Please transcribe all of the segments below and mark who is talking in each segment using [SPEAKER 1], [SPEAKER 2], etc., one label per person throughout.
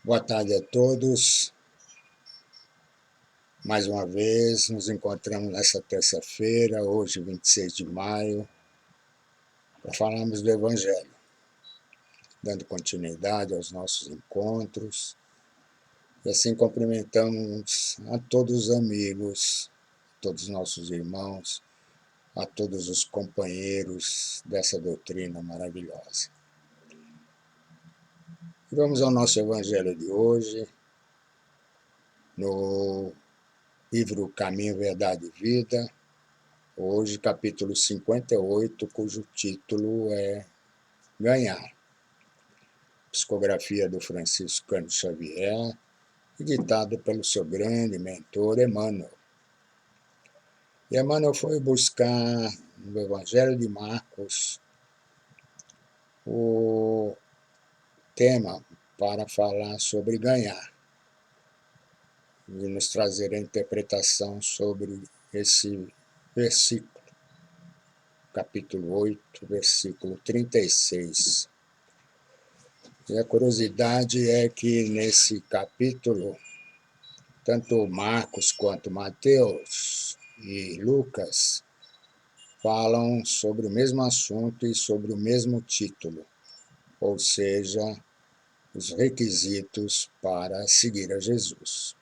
[SPEAKER 1] Boa tarde a todos. Mais uma vez, nos encontramos nesta terça-feira, hoje, 26 de maio, para falarmos do Evangelho, dando continuidade aos nossos encontros. E assim cumprimentamos a todos os amigos, todos os nossos irmãos, a todos os companheiros dessa doutrina maravilhosa. E vamos ao nosso Evangelho de hoje, no livro Caminho, Verdade e Vida, hoje capítulo 58, cujo título é Ganhar. Psicografia do Francisco Cândido Xavier e ditado pelo seu grande mentor Emmanuel. E Emmanuel foi buscar no Evangelho de Marcos o tema para falar sobre ganhar e nos trazer a interpretação sobre esse versículo, capítulo 8, versículo 36. E a curiosidade é que nesse capítulo, tanto Marcos quanto Mateus e Lucas falam sobre o mesmo assunto e sobre o mesmo título, ou seja, os requisitos para seguir a Jesus.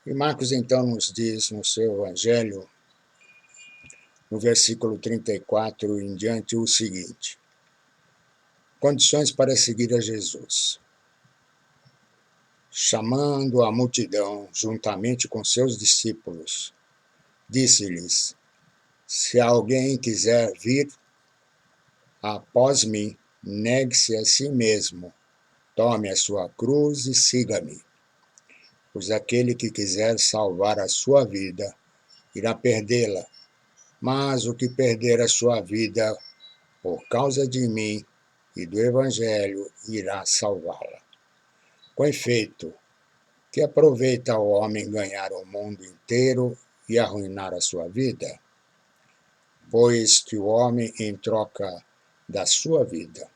[SPEAKER 1] E Marcos então nos diz no seu Evangelho, no versículo 34 em diante, o seguinte: condições para seguir a Jesus. Chamando a multidão juntamente com seus discípulos, disse-lhes: se alguém quiser vir após mim, negue-se a si mesmo, tome a sua cruz e siga-me. Pois aquele que quiser salvar a sua vida, irá perdê-la, mas o que perder a sua vida por causa de mim e do Evangelho, irá salvá-la. Com efeito, que aproveita o homem ganhar o mundo inteiro e arruinar a sua vida? Pois que o homem, em troca da sua vida.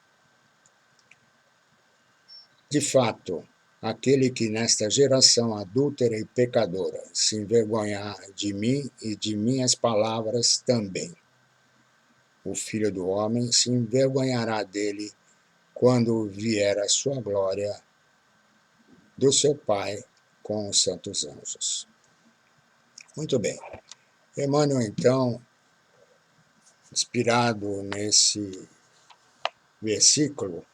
[SPEAKER 1] De fato, aquele que nesta geração adúltera e pecadora se envergonhar de mim e de minhas palavras também, o Filho do Homem se envergonhará dele quando vier a sua glória do seu Pai com os santos anjos. Muito bem. Emmanuel, então, inspirado nesse versículo,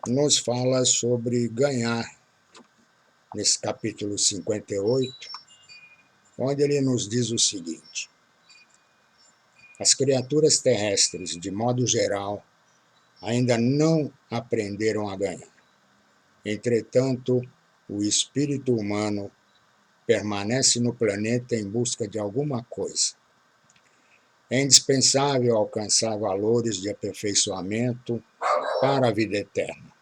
[SPEAKER 1] nos fala sobre ganhar, nesse capítulo 58, onde ele nos diz o seguinte: as criaturas terrestres, de modo geral, ainda não aprenderam a ganhar. Entretanto, o espírito humano permanece no planeta em busca de alguma coisa. É indispensável alcançar valores de aperfeiçoamento para a vida eterna.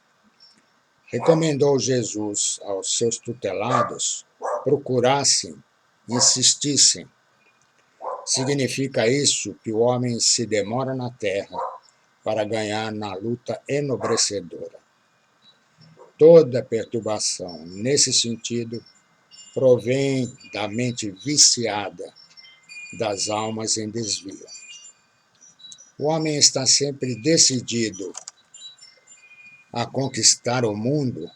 [SPEAKER 1] Recomendou Jesus aos seus tutelados procurassem, insistissem. Significa isso que o homem se demora na terra para ganhar na luta enobrecedora. Toda perturbação, nesse sentido, provém da mente viciada das almas em desvio. O homem está sempre decidido a conquistar o mundo,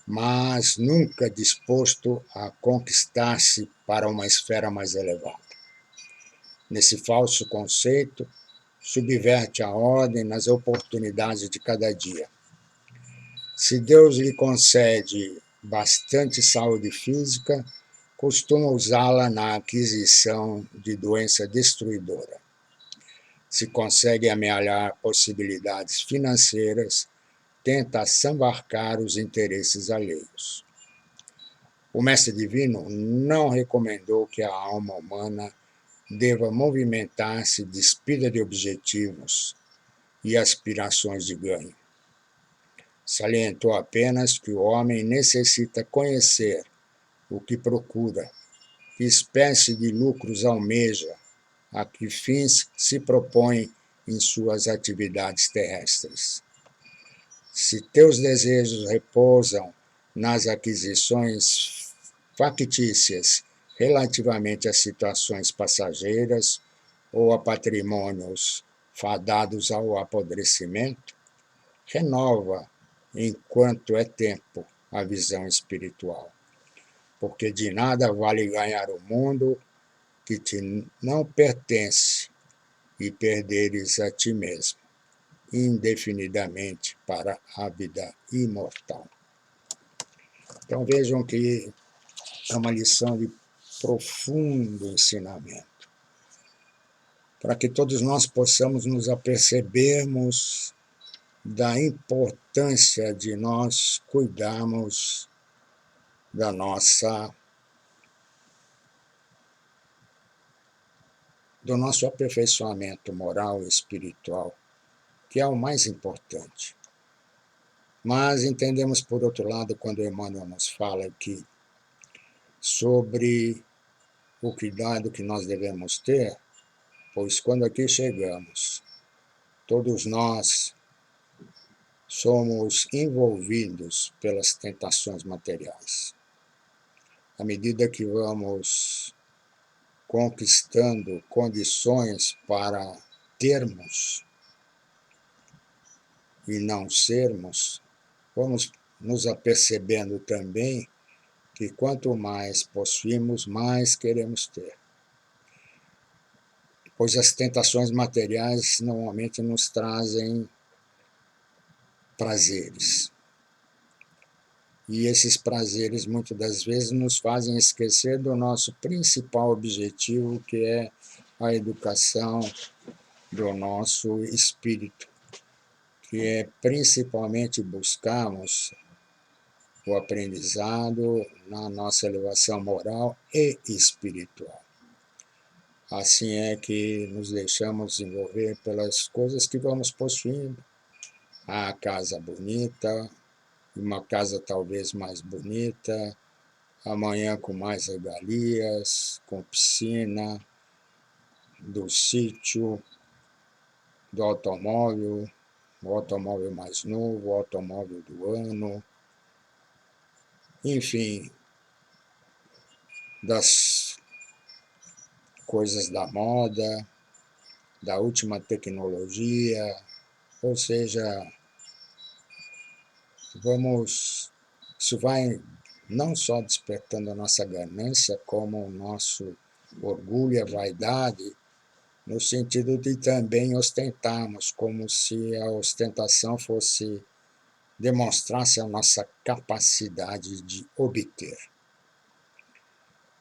[SPEAKER 1] mas nunca disposto a conquistar-se para uma esfera mais elevada. Nesse falso conceito, subverte a ordem nas oportunidades de cada dia. Se Deus lhe concede bastante saúde física, costuma usá-la na aquisição de doença destruidora. Se consegue amealhar possibilidades financeiras, tenta assambarcar os interesses alheios. O Mestre Divino não recomendou que a alma humana deva movimentar-se despida de objetivos e aspirações de ganho. Salientou apenas que o homem necessita conhecer o que procura, que espécie de lucros almeja, a que fins se propõe em suas atividades terrestres. Se teus desejos repousam nas aquisições factícias relativamente a situações passageiras ou a patrimônios fadados ao apodrecimento, renova, enquanto é tempo, a visão espiritual, porque de nada vale ganhar o mundo que te não pertence e perderes a ti mesmo, indefinidamente para a vida imortal. Então vejam que é uma lição de profundo ensinamento, para que todos nós possamos nos apercebermos da importância de nós cuidarmos da do nosso aperfeiçoamento moral e espiritual, que é o mais importante. Mas entendemos, por outro lado, quando Emmanuel nos fala aqui sobre o cuidado que nós devemos ter, pois quando aqui chegamos, todos nós somos envolvidos pelas tentações materiais. À medida que vamos conquistando condições para termos e não sermos, vamos nos apercebendo também que quanto mais possuímos, mais queremos ter. Pois as tentações materiais normalmente nos trazem prazeres. E esses prazeres, muitas das vezes, nos fazem esquecer do nosso principal objetivo, que é a educação do nosso espírito, que é principalmente buscarmos o aprendizado na nossa elevação moral e espiritual. Assim é que nos deixamos envolver pelas coisas que vamos possuindo. A casa bonita, uma casa talvez mais bonita, amanhã com mais regalias, com piscina, do sítio, do automóvel, o automóvel mais novo, o automóvel do ano, enfim, das coisas da moda, da última tecnologia, ou seja, isso vai não só despertando a nossa ganância, como o nosso orgulho e a vaidade, no sentido de também ostentarmos, como se a ostentação demonstrasse a nossa capacidade de obter.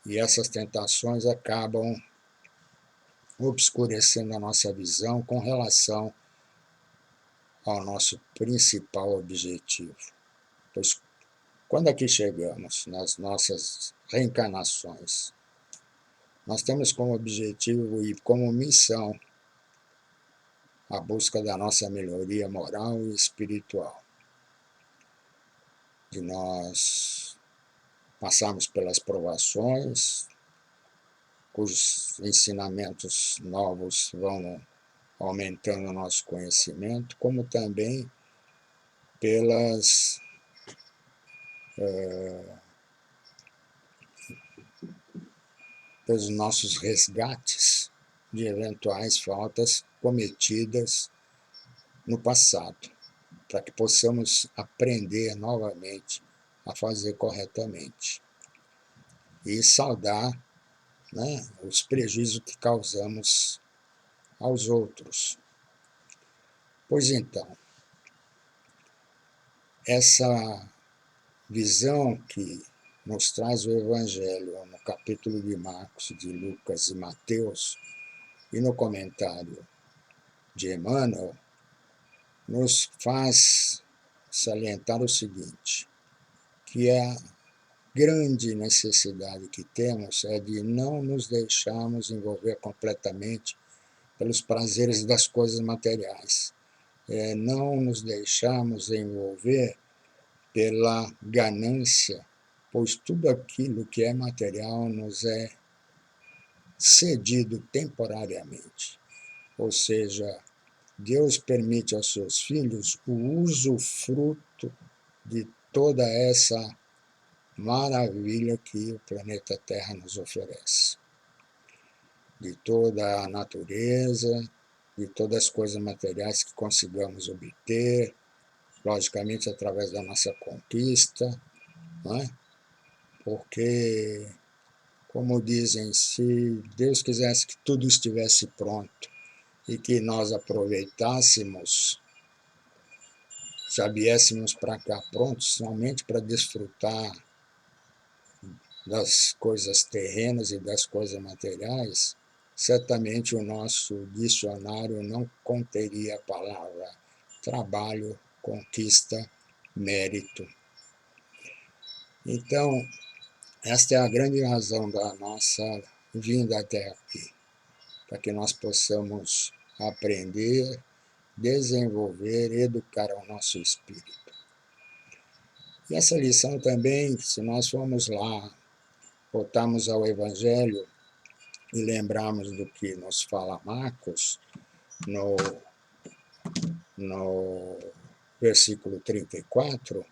[SPEAKER 1] E essas tentações acabam obscurecendo a nossa visão com relação ao nosso principal objetivo. Pois quando aqui chegamos, nas nossas reencarnações, nós temos como objetivo e como missão a busca da nossa melhoria moral e espiritual, de nós passarmos pelas provações, cujos ensinamentos novos vão aumentando o nosso conhecimento, como também pelos nossos resgates de eventuais faltas cometidas no passado, para que possamos aprender novamente a fazer corretamente e saldar, né, os prejuízos que causamos aos outros. Pois então, essa visão que nos traz o Evangelho no capítulo de Marcos, de Lucas e Mateus, e no comentário de Emmanuel, nos faz salientar o seguinte, que a grande necessidade que temos é de não nos deixarmos envolver completamente pelos prazeres das coisas materiais, não nos deixarmos envolver pela ganância, pois tudo aquilo que é material nos é cedido temporariamente. Ou seja, Deus permite aos seus filhos o usufruto de toda essa maravilha que o planeta Terra nos oferece. De toda a natureza, de todas as coisas materiais que consigamos obter, logicamente através da nossa conquista, não é? Porque, como dizem, se Deus quisesse que tudo estivesse pronto e que nós aproveitássemos, já viéssemos para cá prontos somente para desfrutar das coisas terrenas e das coisas materiais, certamente o nosso dicionário não conteria a palavra trabalho, conquista, mérito. Então, esta é a grande razão da nossa vinda até aqui, para que nós possamos aprender, desenvolver, educar o nosso espírito. E essa lição também, se nós formos lá, voltarmos ao Evangelho e lembrarmos do que nos fala Marcos, no versículo 34,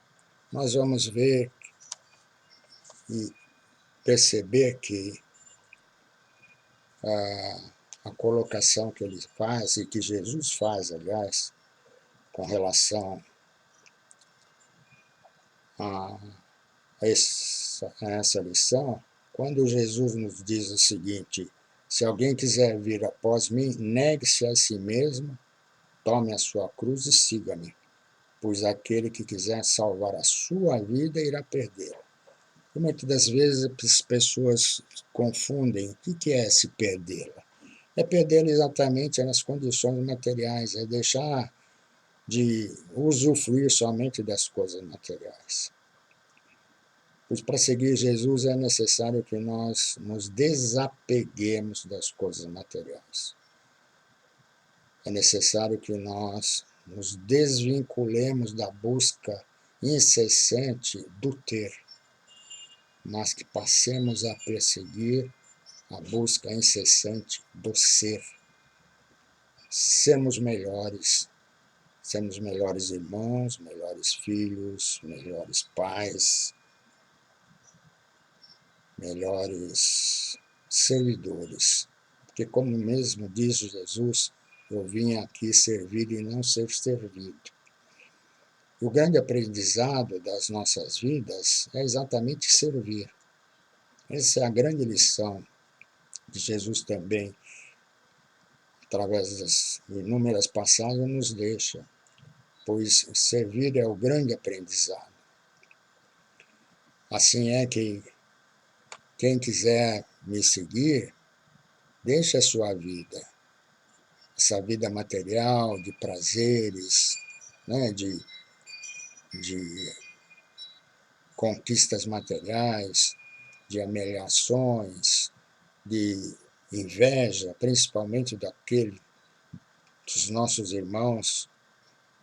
[SPEAKER 1] nós vamos ver e perceber que a colocação que ele faz, e que Jesus faz, aliás, com relação a essa lição, quando Jesus nos diz o seguinte: se alguém quiser vir após mim, negue-se a si mesmo, tome a sua cruz e siga-me, pois aquele que quiser salvar a sua vida irá perdê-la. E muitas das vezes as pessoas confundem o que é se perdê-la. É perdê-la exatamente nas condições materiais, é deixar de usufruir somente das coisas materiais. Pois para seguir Jesus é necessário que nós nos desapeguemos das coisas materiais. É necessário que nós nos desvinculemos da busca incessante do ter, mas que passemos a perseguir a busca incessante do ser. Sermos melhores irmãos, melhores filhos, melhores pais, melhores servidores. Porque, como mesmo diz Jesus, eu vim aqui servir e não ser servido. O grande aprendizado das nossas vidas é exatamente servir. Essa é a grande lição que Jesus também, através das inúmeras passagens, nos deixa, pois servir é o grande aprendizado. Assim é que quem quiser me seguir, deixe a sua vida, essa vida material, de prazeres, né, de conquistas materiais, de ameações, de inveja, principalmente dos nossos irmãos,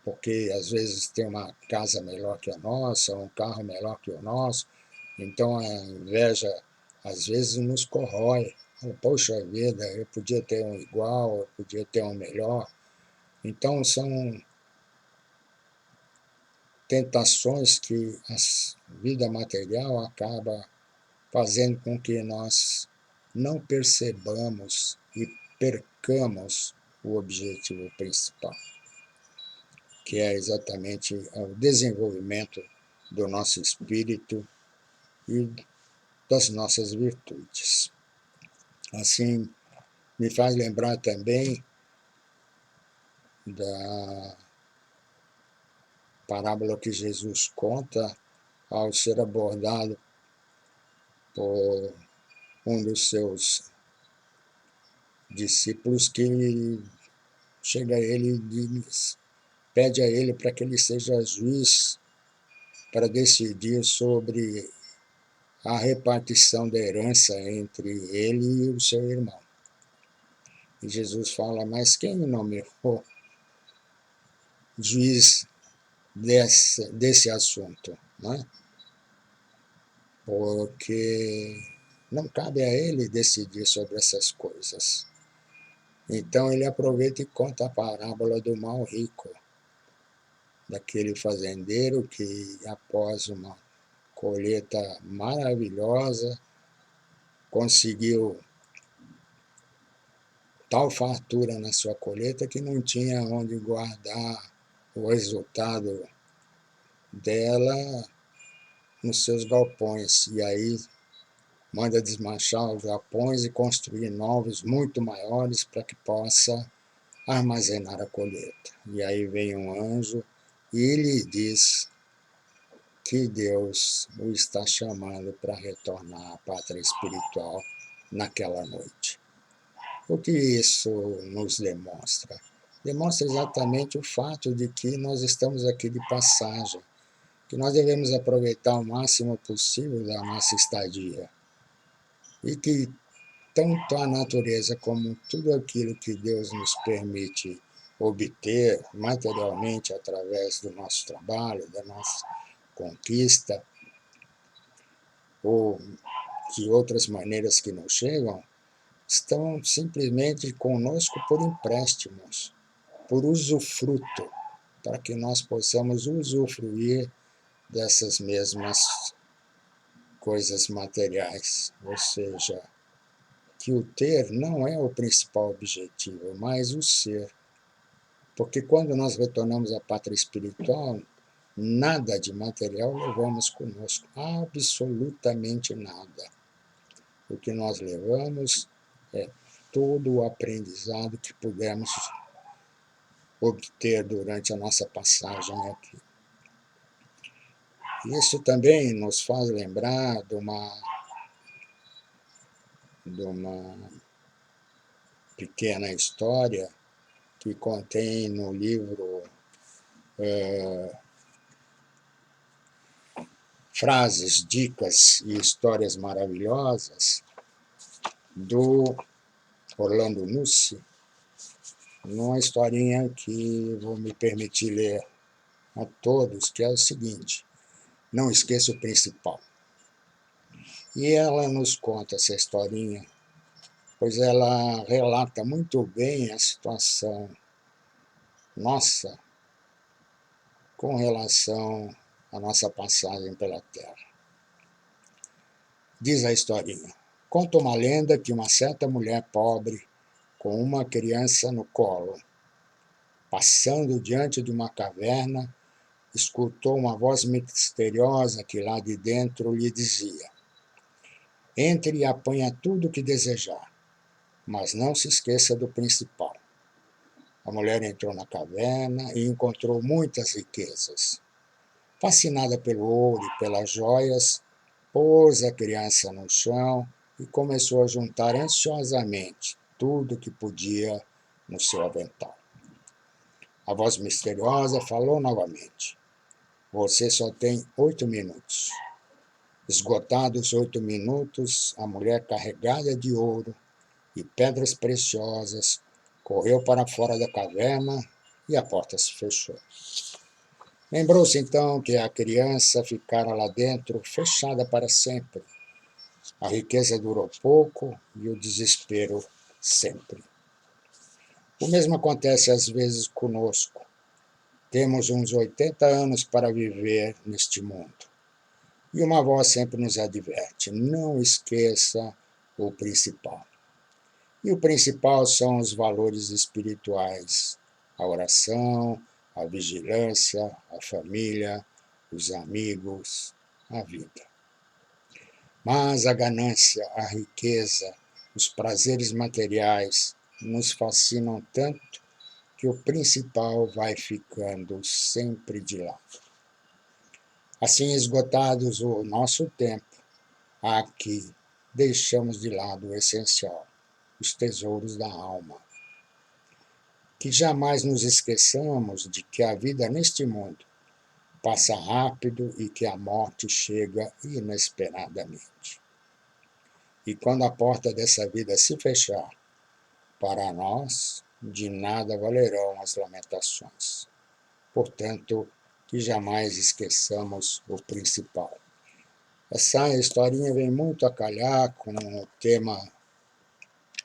[SPEAKER 1] porque às vezes tem uma casa melhor que a nossa, um carro melhor que o nosso, então a inveja às vezes nos corrói. Poxa vida, eu podia ter um igual, eu podia ter um melhor. Então são tentações que a vida material acaba fazendo com que nós não percebamos e percamos o objetivo principal, que é exatamente o desenvolvimento do nosso espírito e das nossas virtudes. Assim, me faz lembrar também da parábola que Jesus conta ao ser abordado por um dos seus discípulos, que chega a ele e diz, pede a ele para que ele seja juiz para decidir sobre a repartição da herança entre ele e o seu irmão. E Jesus fala, mas quem nomeou juiz desse assunto? Né? Porque não cabe a ele decidir sobre essas coisas. Então ele aproveita e conta a parábola do mal rico, daquele fazendeiro que, após uma colheita maravilhosa, conseguiu tal fartura na sua colheita que não tinha onde guardar o resultado dela nos seus galpões. E aí manda desmanchar os galpões e construir novos muito maiores para que possa armazenar a colheita. E aí vem um anjo e lhe diz que Deus o está chamando para retornar à pátria espiritual naquela noite. O que isso nos demonstra? Demonstra exatamente o fato de que nós estamos aqui de passagem, que nós devemos aproveitar o máximo possível da nossa estadia e que tanto a natureza como tudo aquilo que Deus nos permite obter materialmente através do nosso trabalho, da nossa conquista, ou de outras maneiras que nos chegam, estão simplesmente conosco por empréstimos, por usufruto, para que nós possamos usufruir dessas mesmas coisas materiais. Ou seja, que o ter não é o principal objetivo, mas o ser. Porque quando nós retornamos à pátria espiritual, nada de material levamos conosco, absolutamente nada. O que nós levamos é todo o aprendizado que pudemos obter durante a nossa passagem aqui. Isso também nos faz lembrar de uma pequena história que contém no livro Frases, Dicas e Histórias Maravilhosas, do Orlando Nucci, numa historinha que vou me permitir ler a todos, que é o seguinte: não esqueça o principal. E ela nos conta essa historinha, pois ela relata muito bem a situação nossa com relação à nossa passagem pela Terra. Diz a historinha: conta uma lenda que uma certa mulher pobre, com uma criança no colo, passando diante de uma caverna, escutou uma voz misteriosa que lá de dentro lhe dizia: entre e apanha tudo o que desejar, mas não se esqueça do principal. A mulher entrou na caverna e encontrou muitas riquezas. Fascinada pelo ouro e pelas joias, pôs a criança no chão e começou a juntar ansiosamente tudo que podia no seu avental. A voz misteriosa falou novamente: você só tem 8 minutos. Esgotados 8 minutos, a mulher, carregada de ouro e pedras preciosas, correu para fora da caverna e a porta se fechou. Lembrou-se então que a criança ficara lá dentro, fechada para sempre. A riqueza durou pouco e o desespero sempre. O mesmo acontece às vezes conosco. Temos uns 80 anos para viver neste mundo. E uma voz sempre nos adverte: não esqueça o principal. E o principal são os valores espirituais: a oração, a vigilância, a família, os amigos, a vida. Mas a ganância, a riqueza, os prazeres materiais nos fascinam tanto que o principal vai ficando sempre de lado. Assim, esgotados o nosso tempo, aqui deixamos de lado o essencial, os tesouros da alma. Que jamais nos esqueçamos de que a vida neste mundo passa rápido e que a morte chega inesperadamente. E quando a porta dessa vida se fechar, para nós, de nada valerão as lamentações. Portanto, que jamais esqueçamos o principal. Essa historinha vem muito a calhar com o tema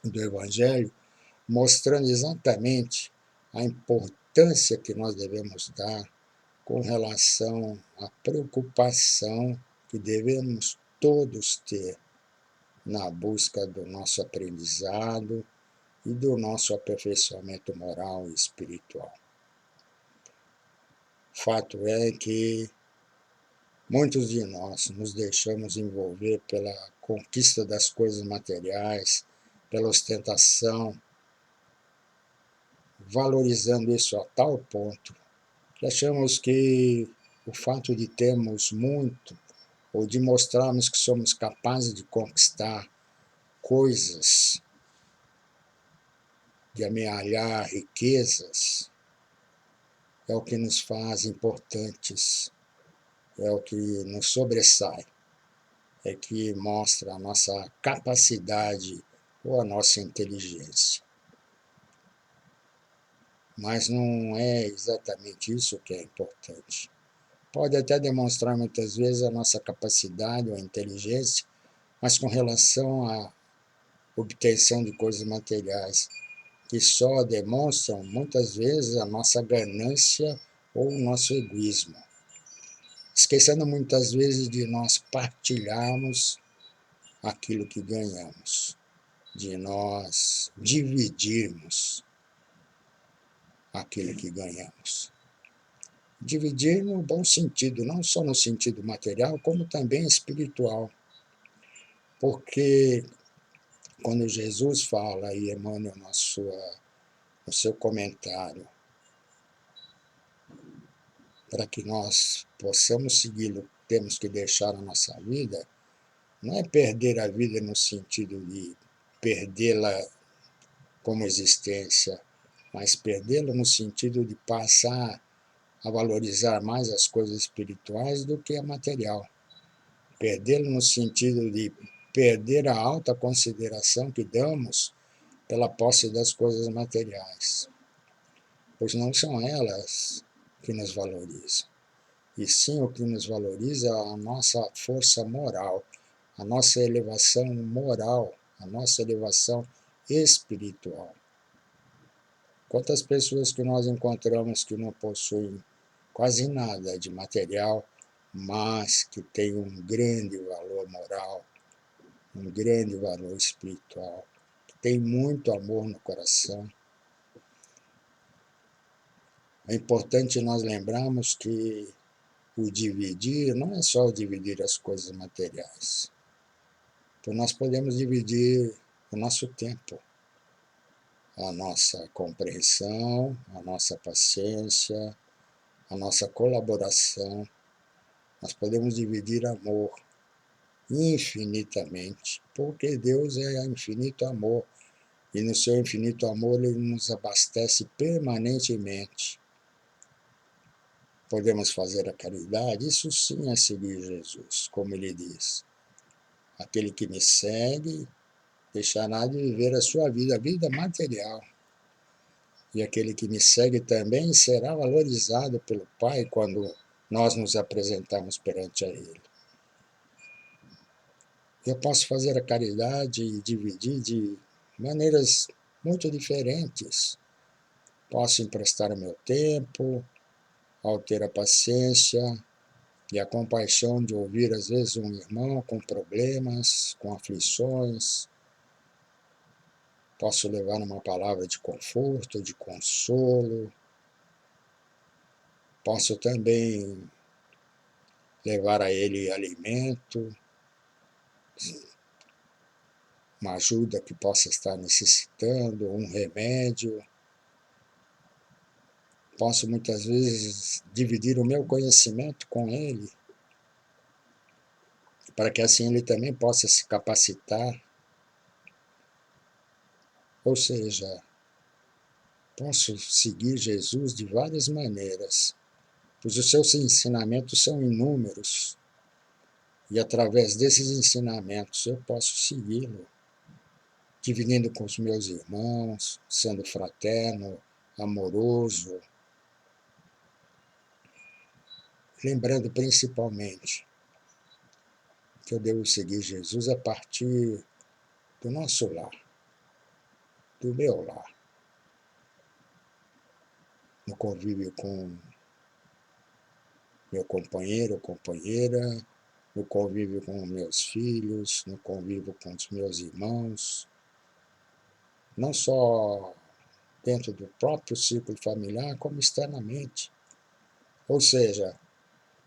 [SPEAKER 1] do Evangelho, mostrando exatamente a importância que nós devemos dar com relação à preocupação que devemos todos ter na busca do nosso aprendizado e do nosso aperfeiçoamento moral e espiritual. Fato é que muitos de nós nos deixamos envolver pela conquista das coisas materiais, pela ostentação, valorizando isso a tal ponto que achamos que o fato de termos muito ou de mostrarmos que somos capazes de conquistar coisas, de amealhar riquezas, é o que nos faz importantes, é o que nos sobressai, é que mostra a nossa capacidade ou a nossa inteligência. Mas não é exatamente isso que é importante. Pode até demonstrar muitas vezes a nossa capacidade ou a inteligência, mas com relação à obtenção de coisas materiais, que só demonstram muitas vezes a nossa ganância ou o nosso egoísmo, esquecendo muitas vezes de nós partilharmos aquilo que ganhamos, de nós dividirmos aquilo que ganhamos. Dividir no bom sentido, não só no sentido material, como também espiritual. Porque quando Jesus fala, e Emmanuel no seu comentário, para que nós possamos segui-lo, temos que deixar a nossa vida, não é perder a vida no sentido de perdê-la como existência, mas perdê-la no sentido de passar a valorizar mais as coisas espirituais do que a material. Perdê-lo no sentido de perder a alta consideração que damos pela posse das coisas materiais, pois não são elas que nos valorizam, e sim o que nos valoriza é a nossa força moral, a nossa elevação moral, a nossa elevação espiritual. Quantas pessoas que nós encontramos que não possuem quase nada de material, mas que têm um grande valor moral, um grande valor espiritual, que têm muito amor no coração. É importante nós lembrarmos que o dividir não é só dividir as coisas materiais. Então nós podemos dividir o nosso tempo, a nossa compreensão, a nossa paciência, a nossa colaboração. Nós podemos dividir amor infinitamente, porque Deus é infinito amor, e no seu infinito amor Ele nos abastece permanentemente. Podemos fazer a caridade, isso sim é seguir Jesus, como Ele diz. Aquele que me segue deixará de viver a sua vida, a vida material. E aquele que me segue também será valorizado pelo Pai quando nós nos apresentamos perante a Ele. Eu posso fazer a caridade e dividir de maneiras muito diferentes. Posso emprestar o meu tempo, ao ter a paciência e a compaixão de ouvir, às vezes, um irmão com problemas, com aflições. Posso levar uma palavra de conforto, de consolo. Posso também levar a ele alimento, uma ajuda que possa estar necessitando, um remédio. Posso muitas vezes dividir o meu conhecimento com ele, para que assim ele também possa se capacitar. Ou seja, posso seguir Jesus de várias maneiras, pois os seus ensinamentos são inúmeros, e através desses ensinamentos eu posso segui-lo, dividindo com os meus irmãos, sendo fraterno, amoroso, lembrando principalmente que eu devo seguir Jesus a partir do nosso lar, do meu lar. no convívio com meu companheiro ou companheira, no convívio com meus filhos, no convívio com os meus irmãos, não só dentro do próprio círculo familiar, como externamente. Ou seja,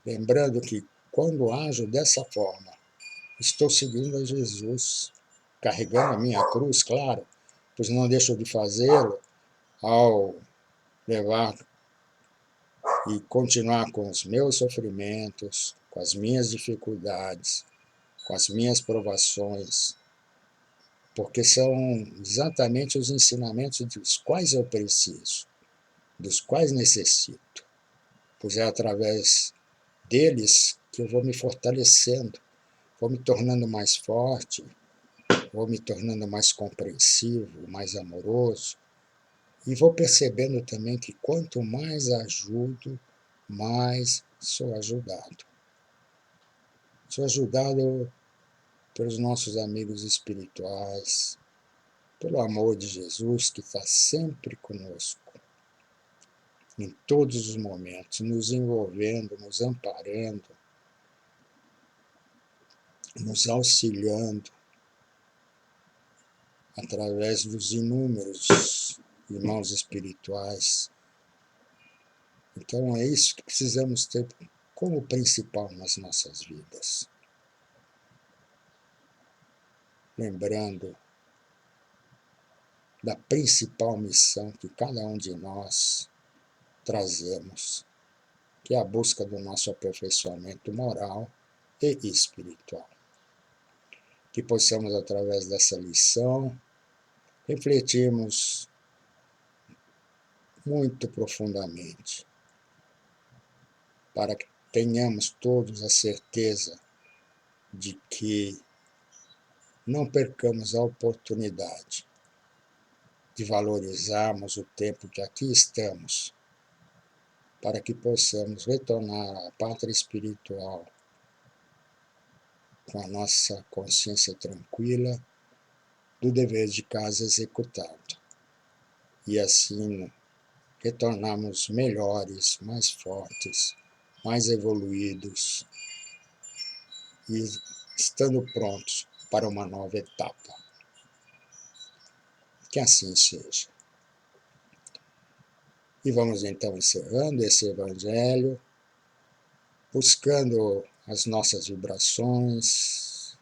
[SPEAKER 1] lembrando que quando ajo dessa forma, estou seguindo a Jesus, carregando a minha cruz, claro, pois não deixo de fazê-lo ao levar e continuar com os meus sofrimentos, com as minhas dificuldades, com as minhas provações, porque são exatamente os ensinamentos dos quais eu preciso, dos quais necessito, pois é através deles que eu vou me fortalecendo, vou me tornando mais forte, vou me tornando mais compreensivo, mais amoroso, e vou percebendo também que quanto mais ajudo, mais sou ajudado. Sou ajudado pelos nossos amigos espirituais, pelo amor de Jesus que está sempre conosco, em todos os momentos, nos envolvendo, nos amparando, nos auxiliando, através dos inúmeros irmãos espirituais. Então é isso que precisamos ter como principal nas nossas vidas. Lembrando da principal missão que cada um de nós trazemos, que é a busca do nosso aperfeiçoamento moral e espiritual. Que possamos, através dessa lição, refletirmos muito profundamente, para que tenhamos todos a certeza de que não percamos a oportunidade de valorizarmos o tempo que aqui estamos, para que possamos retornar à pátria espiritual com a nossa consciência tranquila do dever de casa executado, e assim retornarmos melhores, mais fortes, mais evoluídos e estando prontos para uma nova etapa. Que assim seja. E vamos então encerrando esse Evangelho, buscando as nossas vibrações,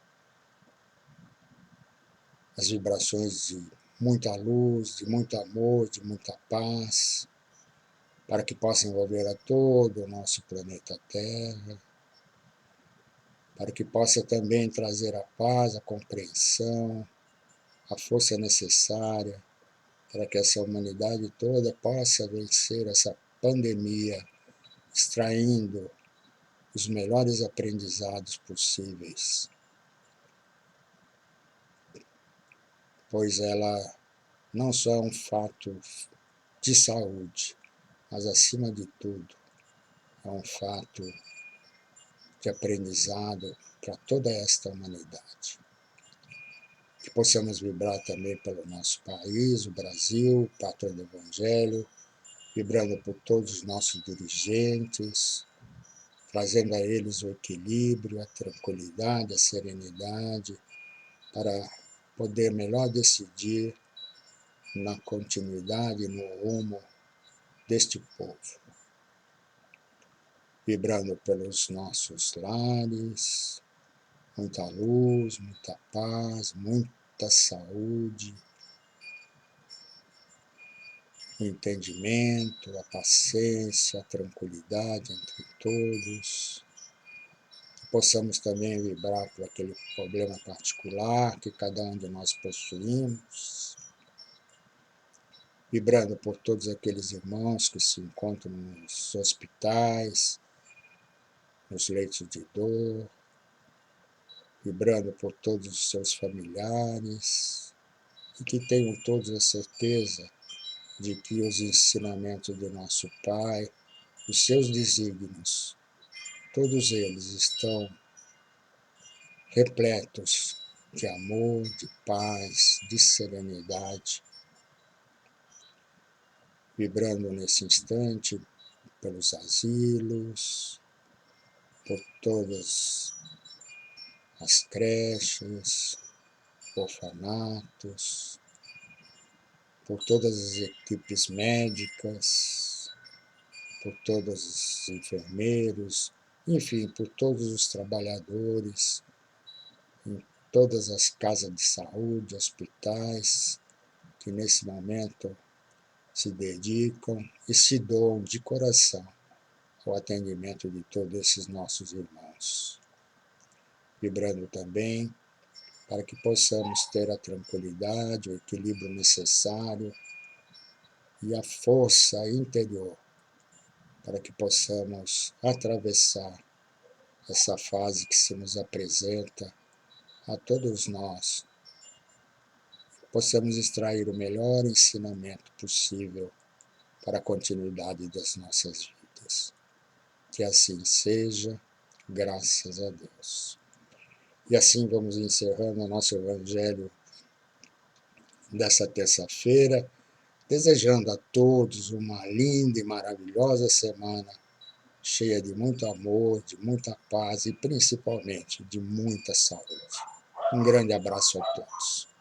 [SPEAKER 1] as vibrações de muita luz, de muito amor, de muita paz, para que possa envolver a todo o nosso planeta Terra, para que possa também trazer a paz, a compreensão, a força necessária para que essa humanidade toda possa vencer essa pandemia, extraindo os melhores aprendizados possíveis, pois ela não só é um fato de saúde, mas acima de tudo é um fato de aprendizado para toda esta humanidade. Que possamos vibrar também pelo nosso país, o Brasil, pátria do Evangelho, vibrando por todos os nossos dirigentes, trazendo a eles o equilíbrio, a tranquilidade, a serenidade, para poder melhor decidir na continuidade, no rumo deste povo. Vibrando pelos nossos lares, muita luz, muita paz, muita saúde, o entendimento, a paciência, a tranquilidade entre todos. Que possamos também vibrar por aquele problema particular que cada um de nós possuímos, vibrando por todos aqueles irmãos que se encontram nos hospitais, nos leitos de dor, vibrando por todos os seus familiares, e que tenham todos a certeza de que os ensinamentos do nosso Pai, os seus desígnios, todos eles estão repletos de amor, de paz, de serenidade, vibrando nesse instante pelos asilos, por todas as creches, orfanatos, por todas as equipes médicas, por todos os enfermeiros, enfim, por todos os trabalhadores, em todas as casas de saúde, hospitais, que nesse momento se dedicam e se doam de coração ao atendimento de todos esses nossos irmãos. Vibrando também para que possamos ter a tranquilidade, o equilíbrio necessário e a força interior para que possamos atravessar essa fase que se nos apresenta a todos nós, possamos extrair o melhor ensinamento possível para a continuidade das nossas vidas. Que assim seja, graças a Deus. E assim vamos encerrando o nosso Evangelho dessa terça-feira, desejando a todos uma linda e maravilhosa semana, cheia de muito amor, de muita paz e principalmente de muita saúde. Um grande abraço a todos.